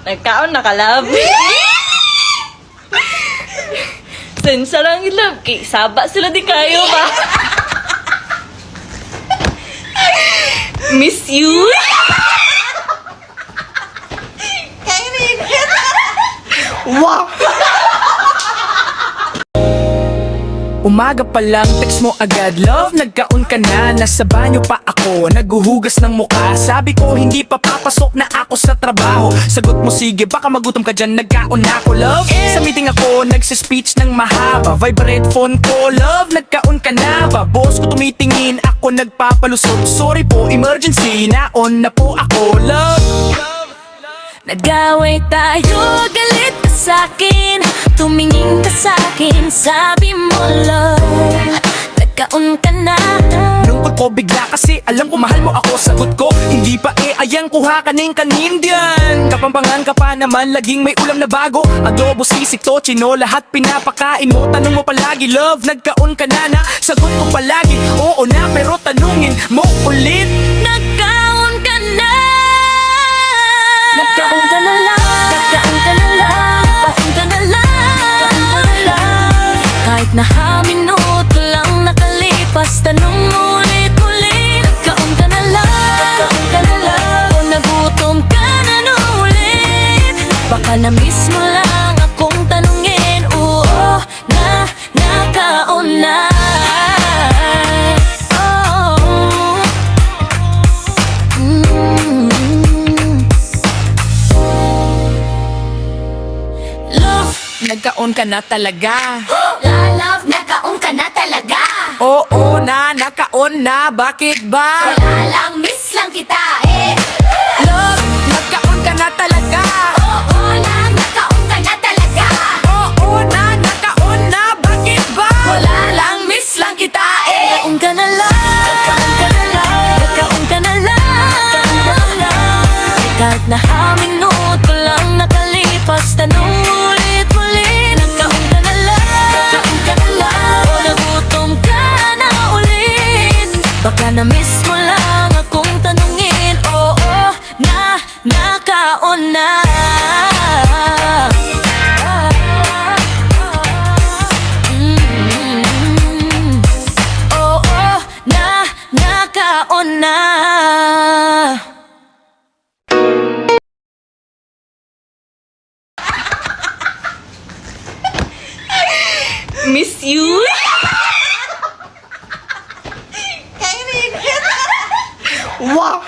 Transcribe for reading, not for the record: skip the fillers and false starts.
Nagkaon na ka-love. Sensa lang love. Kay saba sila di kayo ba? Miss you. Wow! Umaga pa lang, text mo agad. Love, nagkaon ka na. Nasa banyo pa ako, naguhugas ng mukha. Sabi ko, hindi pa papasok na ako sa trabaho. Sagot mo, sige, baka magutom ka dyan. Nagkaon na ako, love. Sa meeting ako, nagsispeech ng mahaba. Vibrate phone ko, love, nagkaon ka na ba? Boss ko tumitingin, ako nagpapalusot. Sorry po, emergency, naon na po ako, love. Nag-away tayo, galit ka sa'kin. Tumingin ka sa'kin, sabi mo love, nagkaon ka na. Lungkot ko bigla kasi alam ko mahal mo ako. Sagot ko, hindi pa ayang kuha ka ng kanin diyan. Kapampangan ka pa naman, laging may ulam na bago. Adobo, sisig, tochino, lahat pinapakain mo. Tanong mo palagi, love, nagkaon ka na na? Sagot ko palagi, oo na, pero tanungin mo ulit. Nagkaon ka na. Nagkaon ka na lang. Nagkaon ka na lang. Nagkaon ka na lang. Nagkaon ka na lang. Kahit na minuto lang nakalipas, tanong mo ulit-ulit. Nagkaon ka na lang. Nagkaon ka na lang. O nagutom ka na ulit. Baka na-miss mo lang akong tanungin. Oo, nakaon na. Nagkaon ka na talaga. Love, nagkaon ka na talaga. Oo na, nakaon na. Bakit ba? Wala lang, miss lang kita eh. Love, nagkaon ka na talaga. Oo lang, nagkaon ka na talaga. Oo na, nakaon na. Bakit ba? Wala lang, miss lang kita eh. Nagkaon ka na lang. Nagkaon ka na lang. Nagkaon ka na lang. Nagkaon ka na lang. Kahit na minuto lang nakalipas, tanong ulit-ulit. Nagkaon ka na lang. Nagkaon ka na lang. O nagutom ka na ulit. Baka na-miss mo lang akong tanungin. Oo, nakaon na. Oo, nakaon na. Miss you. Wow!